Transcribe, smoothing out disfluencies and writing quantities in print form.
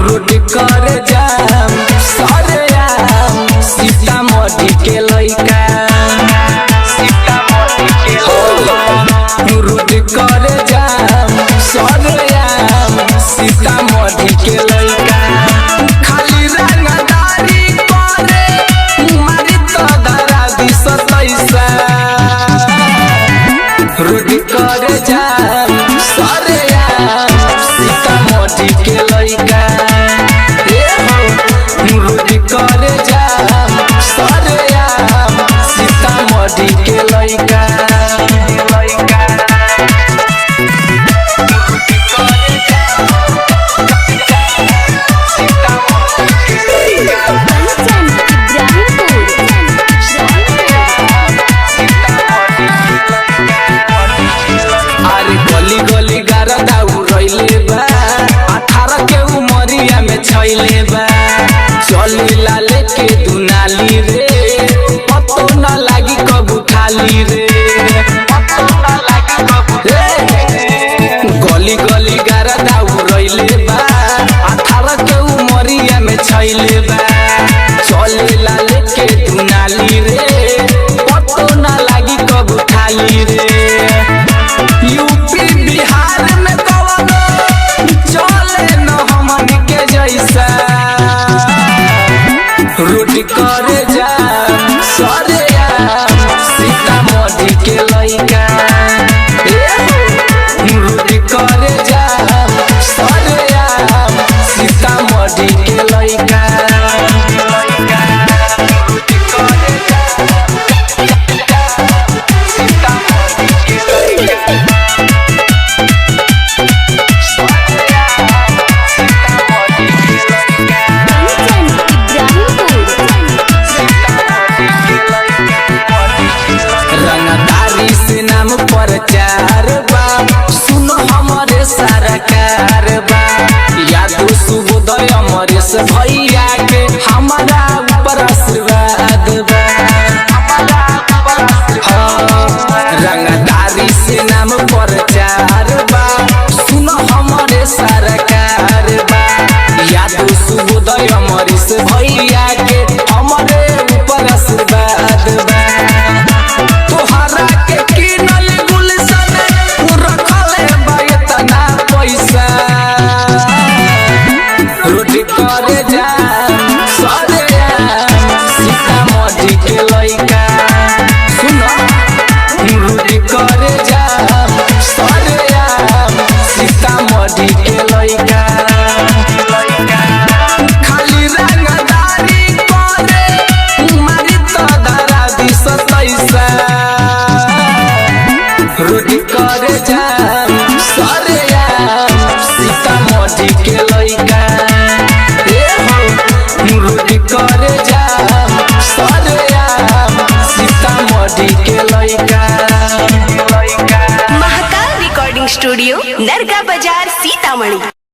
रोटी करे जाम सरे सीतामढ़ी के लइका रोटी करे जाम सरे सीतामढ़ी के लइका चलेला लेके दुनाली रे पतो न लागी कबू खाली रे गली गली गारा दाऊ रइले बा 18 के उमरिया में छैले बा चलेला लेके दुनाली रे पतो न लागी कबू खाली रे यूपी बिहार में कवनो चले न हमन के जैसा रोटी करे जाम सरे सीतामढ़ी के लइका रोटी करे जाम सरे सीतामढ़ी के लइका प्रचार बा सुनो हमारे सरकार बा यादो सुबोदय अमरेश भैया के हमारा ऊपर आशीर्वाद बा रंगदारी से नाम प्रचार बा सुनो हमारे सरकार बा यादो सुबोदय अमरेश भैया के हमारे ऊपर आशीर्वाद बा तोहरा के किनल रोटी करे जाम सरे सीतामढ़ी के लइका सुनो रोटी करे जाम सरे सीतामढ़ी के लइका खाली रंगदारी करे मारी तो धरा दी 27 रोटी करे जाम सरे सीतामढ़ी के लइका रोटी करे जाम सरे सीतामढ़ी के लइका। महाकाल रिकॉर्डिंग स्टूडियो नरगा बाजार सीतामढ़ी।